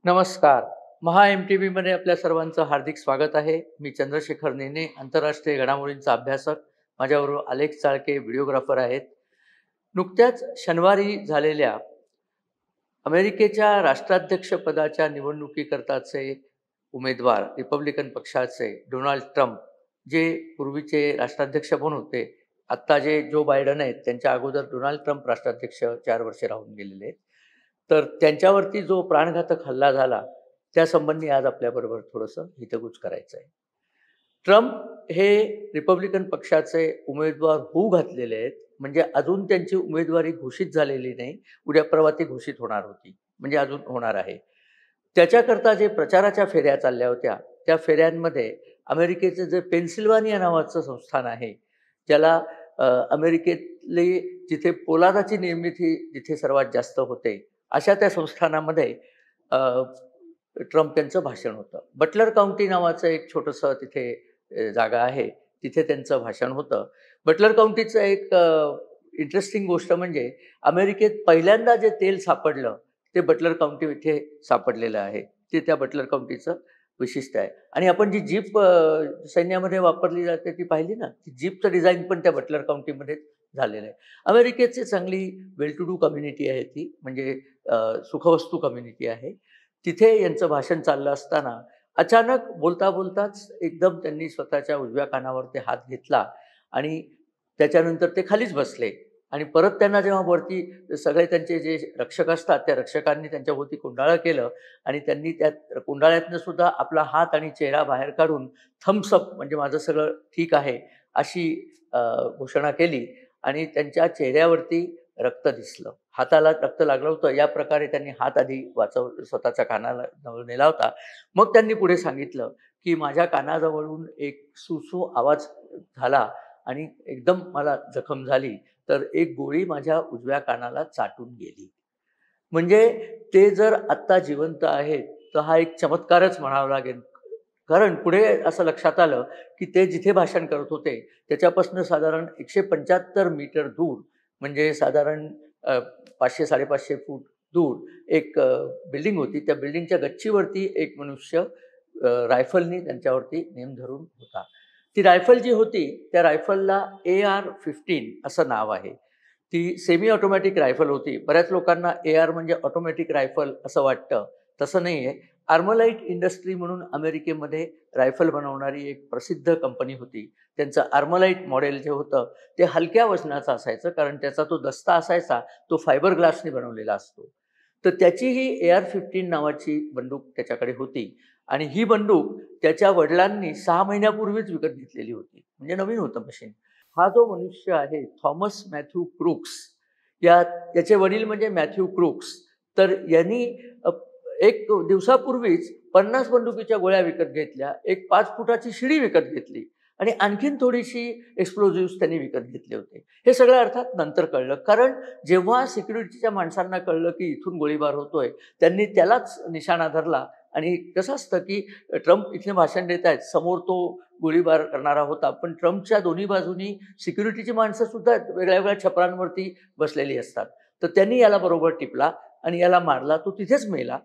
नमस्कार. महा एम-टी-व्ही मध्ये आपल्या सर्वांचं हार्दिक स्वागत आहे. मी चंद्रशेखर नेने, आंतरराष्ट्रीय घडामोडींचा अभ्यासक. माझ्याबरोबर अलेक्स चाळके व्हिडिओग्राफर आहेत. नुकत्याच शनिवारी झालेल्या अमेरिकेच्या राष्ट्राध्यक्षपदाच्या निवडणुकीकरताचे उमेदवार रिपब्लिकन पक्षाचे डोनाल्ड ट्रम्प, जे पूर्वीचे राष्ट्राध्यक्ष पण होते. आत्ता जे जो बायडन आहेत, त्यांच्या अगोदर डोनाल्ड ट्रम्प राष्ट्राध्यक्ष 4 वर्षे राहून गेलेले आहेत. तर त्यांच्यावरती जो प्राणघातक हल्ला झाला, त्यासंबंधी आज आपल्याबरोबर थोडंसं हितगुज करायचं आहे. ट्रम्प हे रिपब्लिकन पक्षाचे उमेदवार होऊ घातलेले आहेत. म्हणजे अजून त्यांची उमेदवारी घोषित झालेली नाही. उद्या परवा ती घोषित होणार होती. म्हणजे अजून होणार आहे. त्याच्याकरता जे प्रचाराच्या फेऱ्या चालल्या होत्या, त्या फेऱ्यांमध्ये अमेरिकेचं जे पेन्सिल्वानिया नावाचं संस्थान आहे, ज्याला अमेरिकेतली जिथे पोलादाची निर्मिती जिथे सर्वात जास्त होते, अशा त्या संस्थानामध्ये ट्रम्प यांचं भाषण होतं. बटलर काउंटी नावाचं एक छोटंसं तिथे जागा आहे. तिथे त्यांचं भाषण होतं. बटलर काउंटीचं एक इंटरेस्टिंग गोष्ट म्हणजे अमेरिकेत पहिल्यांदा जे तेल सापडलं, ते बटलर काउंटी इथे सापडलेलं आहे. ते त्या बटलर काउंटीचं वैशिष्ट्य आहे. आणि आपण जी जीप सैन्यामध्ये वापरली जाते ती पाहिली ना, ती जीपचं डिझाइन पण त्या बटलर काउंटीमध्ये झालेलं आहे. अमेरिकेची चांगली वेल टू डू कम्युनिटी आहे ती, म्हणजे सुखवस्तू कम्युनिटी आहे. तिथे यांचं भाषण चाललं असताना अचानक बोलता बोलताच एकदम त्यांनी स्वतःच्या उजव्या कानावर ते हात घेतला आणि त्याच्यानंतर ते खालीच बसले. आणि परत त्यांना जेव्हा वरती सगळे त्यांचे जे रक्षक असतात, त्या रक्षकांनी त्यांच्याभोवती कुंडाळं केलं आणि त्यांनी त्या कुंडाळ्यातनं सुद्धा आपला हात आणि चेहरा बाहेर काढून थम्स अप, म्हणजे माझं सगळं ठीक आहे, अशी घोषणा केली. आणि त्यांच्या चेहऱ्यावरती रक्त दिसलं. हाताला रक्त लागलं होतं. या प्रकारे त्यांनी हात आधी स्वतःच्या कानाला जवळ नेला होता. मग त्यांनी पुढे सांगितलं, की माझ्या कानाजवळून एक सू आवाज झाला आणि एकदम मला जखम झाली. तर एक गोळी माझ्या उजव्या कानाला चाटून गेली. म्हणजे ते जर आत्ता जिवंत आहेत, तर हा एक चमत्कारच म्हणावा लागेल. कारण पुढे असं लक्षात आलं, की ते जिथे भाषण करत होते, त्याच्यापासून साधारण 175 मीटर दूर, म्हणजे साधारण 500-550 फूट दूर एक बिल्डिंग होती. त्या बिल्डिंगच्या गच्चीवरती एक मनुष्य रायफलनी त्यांच्यावरती नेम धरून होता. ती रायफल जी होती, त्या रायफलला AR-15 असं नाव आहे. ती सेमी ऑटोमॅटिक रायफल होती. बऱ्याच लोकांना AR म्हणजे ऑटोमॅटिक रायफल असं वाटतं. तसं नाही आहे. आर्मलाइट इंडस्ट्री म्हणून अमेरिकेमध्ये रायफल बनवणारी एक प्रसिद्ध कंपनी होती. त्यांचं आर्मलाइट मॉडेल जे होतं, ते हलक्या वजनाचं असायचं. कारण त्याचा तो दस्ता असायचा, तो फायबर ग्लासने बनवलेला असतो. तर त्याची ही AR-15 नावाची बंदूक त्याच्याकडे होती. आणि ही बंदूक त्याच्या वडिलांनी 6 महिन्यापूर्वीच विकत घेतलेली होती. म्हणजे नवीन होतं मशीन. हा जो मनुष्य आहे थॉमस मॅथ्यू क्रूक्स, याचे वडील म्हणजे मॅथ्यू क्रूक्स. तर यांनी एक दिवसापूर्वीच 50 बंदुकीच्या गोळ्या विकत घेतल्या, एक 5 फुटाची शिडी विकत घेतली आणि आणखीन थोडीशी एक्सप्लोजिव्हज त्यांनी विकत घेतले होते. हे सगळं अर्थात नंतर कळलं. कारण जेव्हा सिक्युरिटीच्या माणसांना कळलं, की इथून गोळीबार होतोय, त्यांनी त्यालाच निशाणा धरला. आणि कसं असतं, की ट्रम्प इथले भाषण देत आहेत, समोर तो गोळीबार करणारा होता. पण ट्रम्पच्या दोन्ही बाजूनी सिक्युरिटीची माणसं सुद्धा वेगळ्या-वेगळ्या छपरांवरती बसलेली असतात. तर त्यांनी याला बरोबर टिपला आणि याला मारला. तो तिथेच मेला.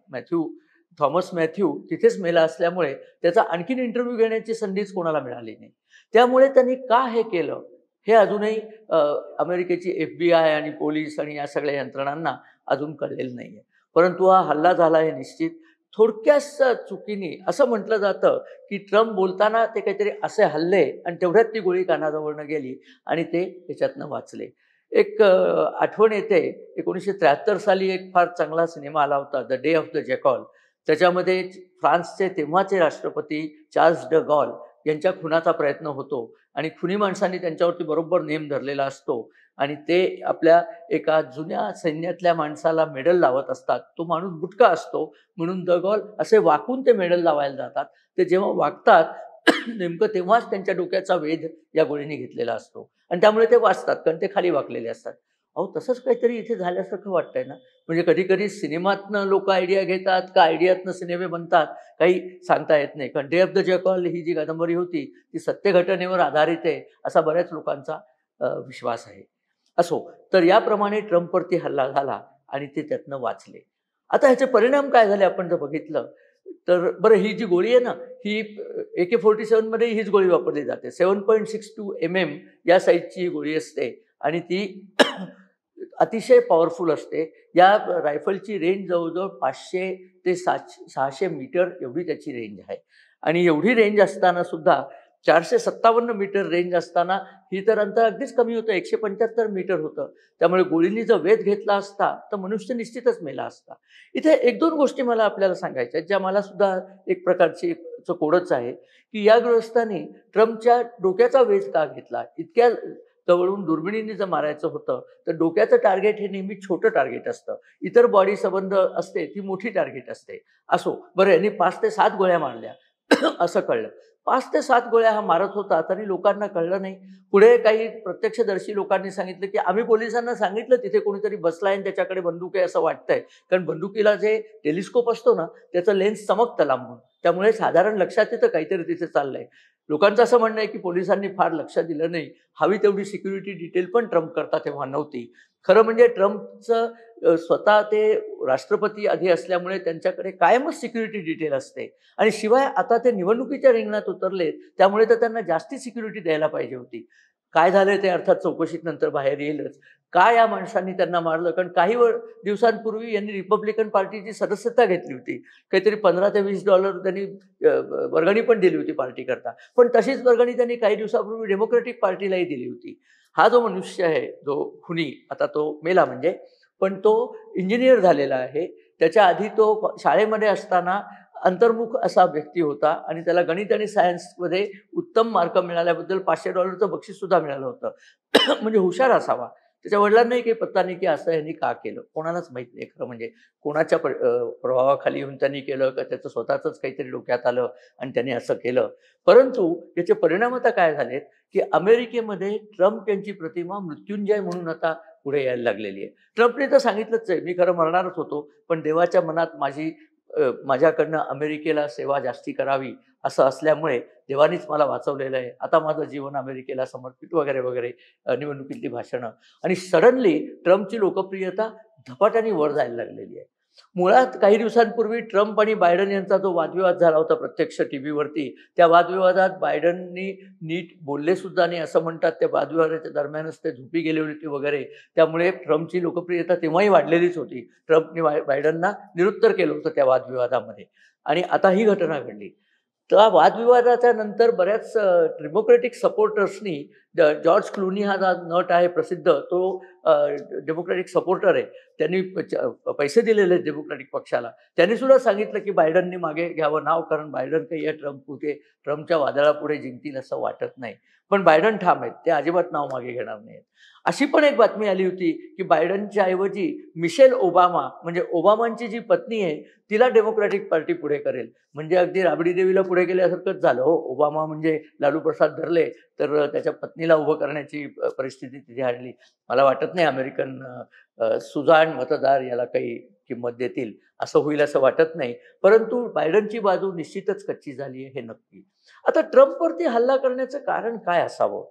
थॉमस मॅथ्यू तिथेच मेला असल्यामुळे त्याचा आणखीन इंटरव्ह्यू घेण्याची संधीच कोणाला मिळाली नाही. त्यामुळे त्यांनी का हे केलं, हे अजूनही अमेरिकेची FBI आणि पोलीस आणि या सगळ्या यंत्रणांना अजून कळलेलं नाहीये. परंतु हा हल्ला झाला हे निश्चित. थोडक्याच चुकीने असं म्हटलं जातं, की ट्रम्प बोलताना ते काहीतरी असे हलले आणि तेवढ्यात ती गोळी कानाजवळनं गेली आणि ते त्याच्यातनं वाचले. एक आठवण येते, 1973 साली एक फार चांगला सिनेमा आला होता, द डे ऑफ द जॅकॉल. त्याच्यामध्ये फ्रान्सचे तेव्हाचे राष्ट्रपती चार्ल्स ड गॉल यांच्या खुनाचा प्रयत्न होतो आणि खुनी माणसांनी त्यांच्यावरती बरोबर नेम धरलेला असतो आणि ते आपल्या एका जुन्या सैन्यातल्या माणसाला मेडल लावत असतात. तो माणूस बुटका असतो म्हणून द गॉल असे वाकून ते मेडल लावायला जातात. ते जेव्हा वाकतात नेमकं तेव्हाच त्यांच्या डोक्याचा वेध या गोळीने घेतलेला असतो आणि त्यामुळे ते वाचतात, कारण ते खाली वाकलेले असतात. अहो, तसंच काहीतरी इथे झाल्यासारखं वाटतंय ना. म्हणजे कधी-कधी सिनेमातनं लोकं आयडिया घेतात का आयडियातनं सिनेमे बनतात, काही सांगता येत नाही. कारण डे ऑफ द जॅकॉल ही जी कादंबरी होती, ती सत्यघटनेवर आधारित आहे, असा बऱ्याच लोकांचा विश्वास आहे. असो, तर याप्रमाणे ट्रम्पवरती हल्ला झाला आणि ते त्यातनं वाचले. आता ह्याचे परिणाम काय झाले आपण जर बघितलं, तर बरं ही जी गोळी आहे ना, ही AK-47 मध्ये हीच गोळी वापरली जाते. 7.62 या साइजची ही गोळी असते आणि ती अतिशय पॉवरफुल असते. या रायफलची रेंज जवळ-जवळ 500 ते 600 मीटर एवढी त्याची रेंज आहे. आणि एवढी रेंज असताना सुद्धा 457 मीटर रेंज असताना ही तर अंतर अगदीच कमी होतं, 175 मीटर होतं. त्यामुळे गोळींनी जर वेध घेतला असता, तर मनुष्य निश्चितच मेला असता. इथे 1-2 गोष्टी मला आपल्याला सांगायच्या आहेत, ज्या मला सुद्धा एक प्रकारची कोडच आहे, की या गृहस्थांनी ट्रम्पच्या डोक्याचा वेध का घेतला? इतक्या जवळून दुर्बिणीने जर मारायचं होतं, तर डोक्याचं टार्गेट हे नेहमी छोटं टार्गेट असतं. इतर बॉडी संबंध असते, ती मोठी टार्गेट असते. असो, बरं यांनी 5 ते 7 गोळ्या मारल्या असं कळलं. 5 ते 7 गोळ्या हा मारत होता, तरी लोकांना कळलं नाही. पुढे काही प्रत्यक्षदर्शी लोकांनी सांगितलं, की आम्ही पोलिसांना सांगितलं तिथे कोणीतरी बसलाय आणि त्याच्याकडे बंदूक आहे असं वाटतंय. कारण बंदुकीला जे टेलिस्कोप असतो ना, त्याचं लेन्स चमकतं लांबून. त्यामुळे साधारण लक्षात येतं काहीतरी तिथे चाललंय. लोकांचं असं म्हणणं आहे, की पोलिसांनी फार लक्ष दिलं नाही. हवी तेवढी सिक्युरिटी डिटेल पण ट्रम्प करता तेव्हा नव्हती. खरं म्हणजे ट्रम्पचं स्वतः ते राष्ट्रपती आधी असल्यामुळे त्यांच्याकडे कायमच सिक्युरिटी डिटेल असते. आणि शिवाय आता ते निवडणुकीच्या रिंगणात उतरलेत, त्यामुळे तर त्यांना जास्ती सिक्युरिटी द्यायला पाहिजे होती. काय झालंय ते अर्थात चौकशीत नंतर बाहेर येईलच. का या माणसांनी त्यांना मारलं? कारण काही दिवसांपूर्वी यांनी रिपब्लिकन पार्टीची सदस्यता घेतली होती. काहीतरी $15 ते $20 त्यांनी वर्गणी पण दिली होती पार्टीकरता. पण तशीच वर्गणी त्यांनी काही दिवसापूर्वी डेमोक्रॅटिक पार्टीलाही दिली होती. हा जो मनुष्य आहे, जो खुनी, आता तो मेला म्हणजे, पण तो इंजिनिअर झालेला आहे. त्याच्या आधी तो शाळेमध्ये असताना अंतर्मुख असा व्यक्ती होता आणि त्याला गणित आणि सायन्समध्ये उत्तम मार्क मिळाल्याबद्दल $500चं बक्षीस सुद्धा मिळालं होतं. म्हणजे हुशार असावा. त्याच्या वडिलांनाही काही पत्ता नाही, की असं ह्यांनी का केलं? कोणालाच माहीत नाही खरं म्हणजे. कोणाच्या प्रभावाखाली येऊन त्यांनी केलं का त्याचं स्वतःचंच काहीतरी डोक्यात आलं आणि त्यांनी असं केलं. परंतु याचे परिणाम आता काय झालेत, की अमेरिकेमध्ये ट्रम्प यांची प्रतिमा मृत्युंजय म्हणून आता पुढे यायला लागलेली आहे. ट्रम्पने तर सांगितलंच आहे, मी खरं मरणारच होतो, पण देवाच्या मनात माझ्याकडनं अमेरिकेला सेवा जास्ती करावी असं असल्यामुळे देवानीच मला वाचवलेलं आहे. आता माझं जीवन अमेरिकेला समर्पित वगैरे, वगैरे निवडणुकीतली भाषणं आणि सडनली ट्रम्पची लोकप्रियता झपाट्याने वर जायला लागलेली आहे. मुळात काही दिवसांपूर्वी ट्रम्प आणि बायडन यांचा जो वादविवाद झाला होता प्रत्यक्ष टीव्हीवरती, त्या वादविवादात बायडननी नीट बोलले सुद्धा नाही असं म्हणतात. त्या वादविवादाच्या दरम्यानच ते झोपी गेले होते वगैरे. त्यामुळे ट्रम्पची लोकप्रियता तेव्हाही वाढलेलीच होती. ट्रम्पने बायडनना निरुत्तर केलं होतं त्या वादविवादामध्ये आणि आता ही घटना घडली. त्या वादविवादाच्या नंतर बऱ्याच डेमोक्रॅटिक सपोर्टर्सनी जॉर्ज क्लूनी हा जो नट आहे प्रसिद्ध, तो डेमोक्रॅटिक सपोर्टर आहे. त्यांनी पैसे दिलेले आहेत डेमोक्रॅटिक पक्षाला. त्यांनी सुद्धा सांगितलं, की बायडननी मागे घ्यावं नाव, कारण बायडन काही या ट्रम्पच्या वादळापुढे जिंकतील असं वाटत नाही. पण बायडन ठाम आहेत. ते अजिबात नाव मागे घेणार नाहीत. अशी पण एक बातमी आली होती, की बायडनच्या ऐवजी मिशेल ओबामा म्हणजे ओबामांची जी पत्नी आहे, तिला डेमोक्रॅटिक पार्टी पुढे करेल. म्हणजे अगदी राबडी देवीला पुढे केल्यासारखंच झालं हो. ओबामा म्हणजे लालू प्रसाद धरले, तर त्याच्या पत्नीला उभं करण्याची परिस्थिती तिथे आणली. मला वाटत नाही अमेरिकन सुजाण मतदार याला काही किंमत देतील. असं होईल असं वाटत नाही. परंतु बायडनची बाजू निश्चितच कच्ची झाली आहे हे नक्की. आता ट्रम्पवरती हल्ला करण्याचं कारण काय असावं?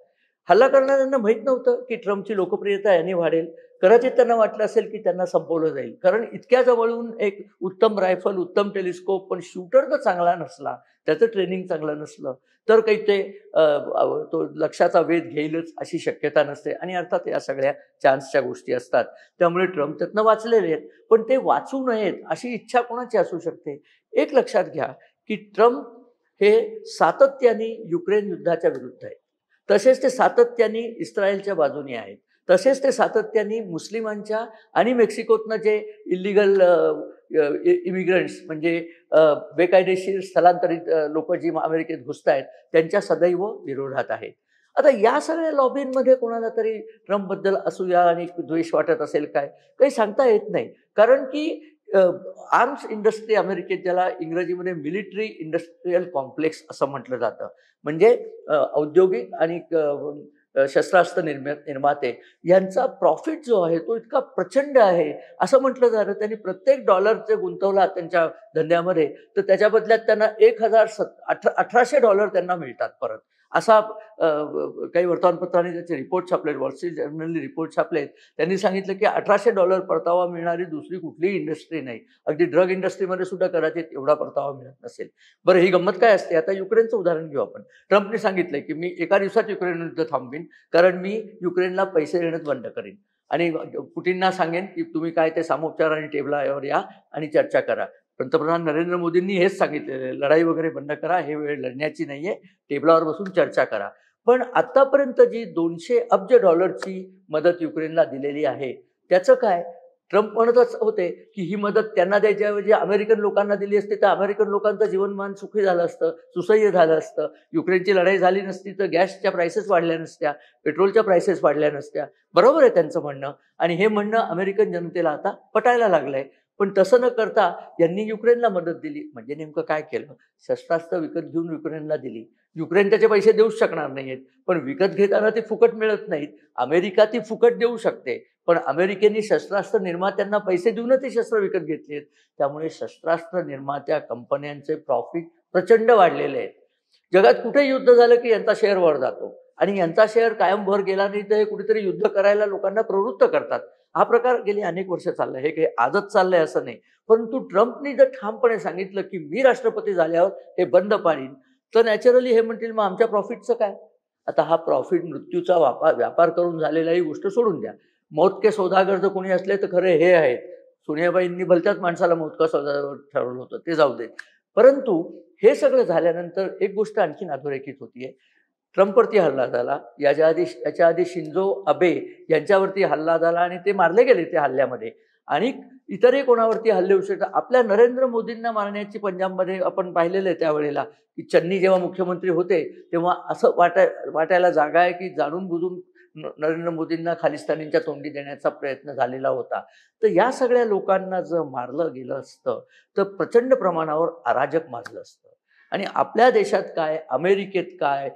हल्ला करणाऱ्यांना माहीत नव्हतं, की ट्रम्पची लोकप्रियता याने वाढेल. कदाचित त्यांना वाटलं असेल, की त्यांना संपवलं जाईल. कारण इतक्या जवळून एक उत्तम रायफल, उत्तम टेलिस्कोप, पण शूटर जर चांगला नसला, त्याचं ट्रेनिंग चांगलं नसलं, तर काही ते तो लक्ष्याचा वेध घेईलच अशी शक्यता नसते आणि अर्थात या सगळ्या चान्सच्या गोष्टी असतात. त्यामुळे ट्रम्प त्यातनं वाचलेले आहेत. पण ते वाचू नयेत अशी इच्छा कोणाची असू शकते? एक लक्षात घ्या, की ट्रम्प हे सातत्याने युक्रेन युद्धाच्या विरुद्ध आहेत. तसेच ते सातत्याने इस्रायलच्या बाजूने आहेत. तसेच ते सातत्याने मुस्लिमांच्या आणि मेक्सिकोतनं जे इल्लीगल इमिग्रंट्स म्हणजे बेकायदेशीर स्थलांतरित लोकं जी अमेरिकेत घुसतायत, त्यांच्या सदैव विरोधात आहेत. आता या सगळ्या लॉबींमध्ये कोणाला तरी ट्रम्पबद्दल असूया आणि द्वेष वाटत असेल काय? काही सांगता येत नाही. कारण की आर्म्स इंडस्ट्री अमेरिकेत, ज्याला इंग्रजीमध्ये मिलिटरी इंडस्ट्रियल कॉम्प्लेक्स असं म्हटलं जातं. म्हणजे औद्योगिक आणि शस्त्रास्त्र निर्माते यांचा प्रॉफिट जो आहे तो इतका प्रचंड आहे असं म्हटलं जातं. त्यांनी प्रत्येक डॉलर जे गुंतवला त्यांच्या धंद्यामध्ये, तर त्याच्या बदल्यात त्यांना $1800 त्यांना मिळतात परत. असा काही वर्तमानपत्रांनी त्याचे रिपोर्ट छापले, वॉल स्ट्रीट जर्नलने रिपोर्ट छापलेत. त्यांनी सांगितलं की $1800 परतावा मिळणारी दुसरी कुठलीही इंडस्ट्री नाही. अगदी ड्रग इंडस्ट्रीमध्ये सुद्धा कदाचित एवढा परतावा मिळत नसेल. बरं, ही गंमत काय असते? आता युक्रेनचं उदाहरण घेऊ आपण. ट्रम्पने सांगितलंय की मी एका दिवसात युक्रेन युद्ध थांबवीन, कारण मी युक्रेनला पैसे देणंच बंद करीन आणि पुटिनना सांगेन की तुम्ही काय ते सामोपचार आणि टेबलावर या आणि चर्चा करा. पंतप्रधान नरेंद्र मोदींनी हेच सांगितलेलं आहे, लढाई वगैरे बंद करा, हे वेळ लढण्याची नाहीये, टेबलावर बसून चर्चा करा. पण आतापर्यंत जी 200 अब्ज डॉलरची मदत युक्रेनला दिलेली आहे, त्याचं काय? ट्रम्प म्हणतच होते की ही मदत त्यांना द्यायच्याऐवजी अमेरिकन लोकांना दिली असती तर अमेरिकन लोकांचं जीवनमान सुखी झालं असतं, सुसह्य झालं असतं. युक्रेनची लढाई झाली नसती तर गॅसच्या प्राइसेस वाढल्या नसत्या, पेट्रोलच्या प्राइसेस वाढल्या नसत्या. बरोबर आहे त्यांचं म्हणणं, आणि हे म्हणणं अमेरिकन जनतेला आता पटायला लागलंय. पण तसं न करता यांनी युक्रेनला मदत दिली. म्हणजे नेमकं काय केलं? शस्त्रास्त्र विकत घेऊन युक्रेनला दिली. युक्रेन त्याचे पैसे देऊच शकणार नाहीयेत, पण विकत घेताना ती फुकट मिळत नाहीत. अमेरिका ती फुकट देऊ शकते, पण अमेरिकेने शस्त्रास्त्र निर्मात्यांना पैसे देऊनच ती शस्त्र विकत घेतली आहेत. त्यामुळे शस्त्रास्त्र निर्मात्या कंपन्यांचे प्रॉफिट प्रचंड वाढलेले आहेत. जगात कुठे युद्ध झालं की यांचा शेअर वर जातो आणि यांचा शेअर कायम वर गेला नाही तर हे कुठेतरी युद्ध करायला लोकांना प्रवृत्त करतात. हा प्रकार गेली अनेक वर्ष चाललाय, हे काही आजच चाललंय असं नाही. परंतु ट्रम्पनी जर ठामपणे सांगितलं की मी राष्ट्रपती झाल्यावर हे बंद पाडीन, तर नॅचरली हे म्हणतील मग आमच्या प्रॉफिटचं काय? आता हा प्रॉफिट मृत्यूचा व्यापार करून झालेला ही गोष्ट सोडून द्या. मौत के सौदागर जर कोणी असले तर खरे हे आहेत. सोनियाबाईंनी भलत्याच माणसाला मौत का सौदागर ठरवलं होतं, ते जाऊ दे. परंतु हे सगळं झाल्यानंतर एक गोष्ट आणखीन अधोरेखित होतीये. ट्रम्पवरती हल्ला झाला, याच्या आधी शिंझो अबे यांच्यावरती हल्ला झाला आणि ते मारले गेले त्या हल्ल्यामध्ये. आणि इतरही कोणावरती हल्ले होऊ शकतात. आपल्या नरेंद्र मोदींना मारण्याची पंजाबमध्ये आपण पाहिलेलं आहे त्यावेळेला, की चन्नी जेव्हा मुख्यमंत्री होते तेव्हा असं वाटायला जागा आहे की जाणून बुजून नरेंद्र मोदींना खालिस्तानींच्या तोंडी देण्याचा प्रयत्न झालेला होता. तर या सगळ्या लोकांना जर मारलं गेलं असतं तर प्रचंड प्रमाणावर अराजक मारलं असतं. आणि आपल्या देशात काय, अमेरिकेत काय,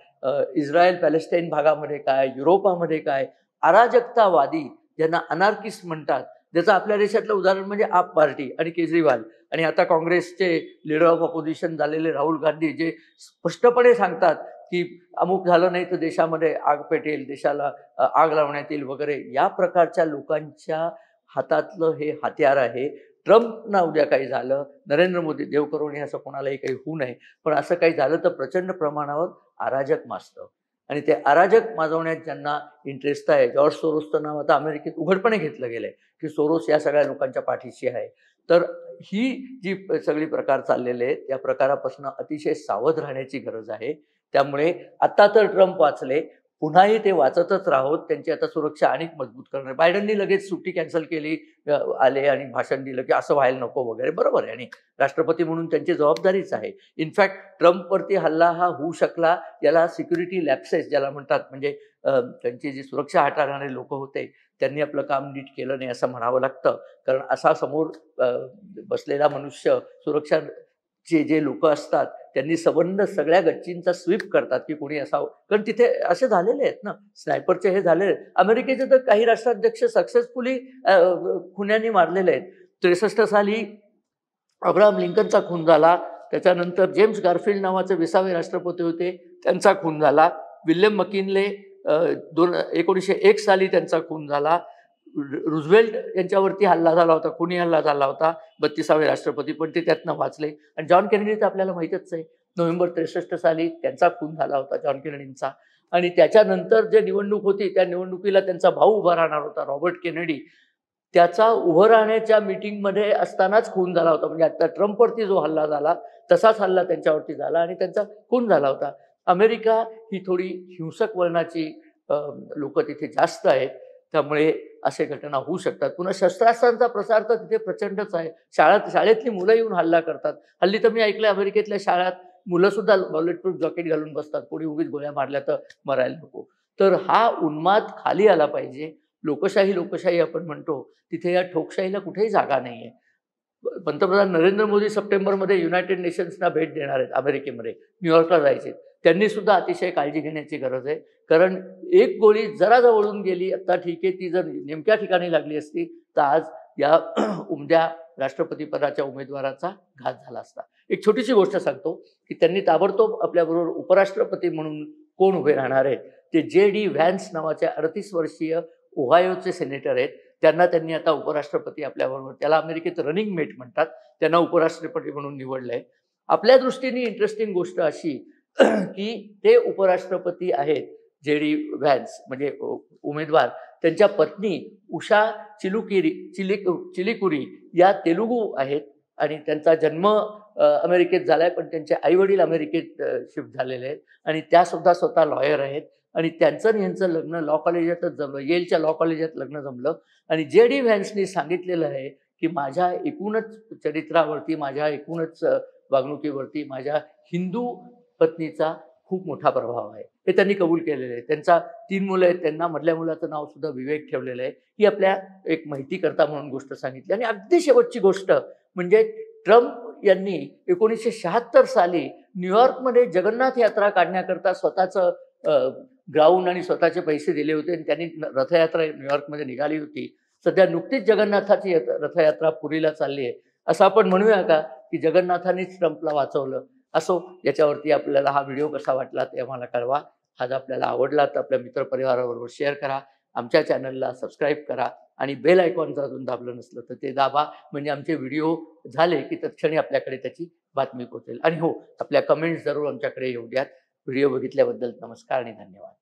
इस्रायल पॅलेस्टाईन भागामध्ये काय, युरोपामध्ये काय, अराजकतावादी ज्यांना अनार्किस्ट म्हणतात, ज्याचं आपल्या देशातलं उदाहरण म्हणजे आप पार्टी आणि केजरीवाल, आणि आता काँग्रेसचे लीडर ऑफ अपोजिशन झालेले राहुल गांधी, जे स्पष्टपणे सांगतात की अमुक झालं नाही तर देशामध्ये आग पेटेल, देशाला आग लावण्यात येईल वगैरे. या प्रकारच्या लोकांच्या हातातलं हे हत्यार आहे. ट्रम्पना उद्या काही झालं, नरेंद्र मोदी, देव करो नये असं कोणालाही काही होऊ नये, पण असं काही झालं तर प्रचंड प्रमाणावर अराजक माजतं. आणि ते अराजक माजवण्यात ज्यांना इंटरेस्ट आहे, जॉर्ज सोरोसचं नाव आता अमेरिकेत उघडपणे घेतलं गेलंय की सोरोस या सगळ्या लोकांच्या पाठीशी आहे. तर ही जी सगळी प्रकार चाललेले आहेत, या प्रकारापासून अतिशय सावध राहण्याची गरज आहे. त्यामुळे आता तर ट्रम्प वाचले, पुन्हाही ते वाचतच राहोत. त्यांची आता सुरक्षा अनेक मजबूत करणार. बायडननी लगेच सुट्टी कॅन्सल केली, आले आणि भाषण दिलं की असं व्हायला नको वगैरे. बरोबर आहे, आणि राष्ट्रपती म्हणून त्यांची जबाबदारीच आहे. इनफॅक्ट ट्रम्पवरती हल्ला हा होऊ शकला, याला सिक्युरिटी लॅप्सेस ज्याला म्हणतात, म्हणजे त्यांची जी सुरक्षा हाताळणारे लोक होते त्यांनी आपलं काम नीट केलं नाही असं म्हणावं लागतं. कारण असा समोर बसलेला मनुष्य, सुरक्षाचे जे लोक असतात त्यांनी सबंध सगळ्या गच्चींचा स्वीप करतात की कोणी असावं. कारण तिथे असे झालेले आहेत ना, स्नायपरचे हे झालेले आहेत. अमेरिकेचे तर काही राष्ट्राध्यक्ष सक्सेसफुली खुन्यांनी मारलेले आहेत. 63 साली अब्राहम लिंकनचा खून झाला. त्याच्यानंतर जेम्स गारफिल्ड नावाचे 20वे राष्ट्रपती होते, त्यांचा खून झाला. विल्यम मकिनले 1901 साली त्यांचा खून झाला. रुझवेल्ट यांच्यावरती हल्ला झाला होता, खुनी हल्ला झाला होता, 32वे राष्ट्रपती, पण ते त्यातनं वाचले. आणि जॉन केनेडी तर आपल्याला माहीतच आहे, नोव्हेंबर 63 साली त्यांचा खून झाला होता, जॉन केनेडींचा. आणि त्याच्यानंतर जे निवडणूक होती त्या निवडणुकीला त्यांचा भाऊ उभा राहणार होता, रॉबर्ट केनेडी. त्याचा उभं राहण्याच्या मीटिंगमध्ये असतानाच खून झाला होता. म्हणजे आता ट्रम्पवरती जो हल्ला झाला तसाच हल्ला त्यांच्यावरती झाला आणि त्यांचा खून झाला होता. अमेरिका ही थोडी हिंसक वळणाची लोक तिथे जास्त आहेत, त्यामुळे असे घटना होऊ शकतात. पुन्हा शस्त्रास्त्रांचा प्रसार तर तिथे प्रचंडच आहे. शाळेतली मुलं येऊन हल्ला करतात. हल्ली तर मी ऐकलं अमेरिकेतल्या शाळात मुलं सुद्धा बुलेट प्रूफ जॅकेट घालून बसतात, कोणी उगीच गोळ्या मारल्या तर मरायला नको. तर हा उन्माद खाली आला पाहिजे. लोकशाही आपण म्हणतो, तिथे या ठोकशाहीला कुठेही जागा नाहीये. पंतप्रधान नरेंद्र मोदी सप्टेंबरमध्ये युनायटेड नेशन्सना भेट देणार आहेत अमेरिकेमध्ये, न्यूयॉर्कला जायचे. त्यांनी सुद्धा अतिशय काळजी घेण्याची गरज आहे. कारण एक गोळी जरा जवळून गेली, आता ठीक आहे, ती जर नेमक्या ठिकाणी लागली असती तर आज या उमद्या राष्ट्रपती पदाच्या उमेदवाराचा घात झाला असता. एक छोटीशी गोष्ट सांगतो की त्यांनी ताबडतोब आपल्याबरोबर उपराष्ट्रपती म्हणून कोण उभे राहणार आहेत. ते जे.डी. व्हॅन्स नावाचे 38 वर्षीय ओहायोचे सेनेटर आहेत. त्यांनी आता उपराष्ट्रपती आपल्याबरोबर, त्याला अमेरिकेत रनिंग मेट म्हणतात, त्यांना उपराष्ट्रपती म्हणून निवडलंय. आपल्या दृष्टीने इंटरेस्टिंग गोष्ट अशी की ते उपराष्ट्रपती आहेत जे.डी. व्हॅन्स म्हणजे उमेदवार. त्यांच्या पत्नी उषा चिलिकुरी या तेलुगू आहेत आणि त्यांचा जन्म अमेरिकेत झालाय, पण त्यांचे आई-वडील अमेरिकेत शिफ्ट झालेले आहेत आणि त्या सुद्धा स्वतः लॉयर आहेत आणि त्यांचं आणि ह्यांचं लग्न लॉ कॉलेजातच जमलं, येलच्या लॉ कॉलेजात लग्न जमलं. आणि जे.डी. व्हॅन्सनी सांगितलेलं आहे की माझ्या एकूणच चरित्रावरती, माझ्या एकूणच वागणुकीवरती माझ्या हिंदू पत्नीचा खूप मोठा प्रभाव आहे, हे त्यांनी कबूल केलेलं आहे. त्यांचा 3 मुलं आहेत, त्यांना मधल्या मुलाचं नाव सुद्धा विवेक ठेवलेलं आहे. ही आपल्या एक माहितीकरता म्हणून गोष्ट सांगितली. आणि अगदी शेवटची गोष्ट म्हणजे ट्रम्प यांनी 1976 साली न्यूयॉर्कमध्ये जगन्नाथ यात्रा काढण्याकरता स्वतःचं ग्राउंड आणि स्वतःचे पैसे दिले होते आणि त्यांनी रथयात्रा न्यूयॉर्कमध्ये निघाली होती. सध्या नुकतीच जगन्नाथाची रथयात्रा पुरीला चालली आहे. असं आपण म्हणूया का की जगन्नाथानेच ट्रम्पला वाचवलं? असो, याच्यावरती आपल्याला हा व्हिडिओ कसा वाटला ते आम्हाला कळवा. हा जर आपल्याला आवडला तर आपल्या मित्रपरिवाराबरोबर शेअर करा. आमच्या चॅनलला सबस्क्राईब करा आणि बेल आयकॉन जर अजून दाबलं नसलं तर ते दाबा, म्हणजे आमचे व्हिडिओ झाले की तत्क्षणी आपल्याकडे त्याची बातमी पोहोचेल. आणि हो, आपल्या कमेंट्स जरूर आमच्याकडे येऊ द्यात. व्हिडिओ बघितल्याबद्दल नमस्कार आणि धन्यवाद.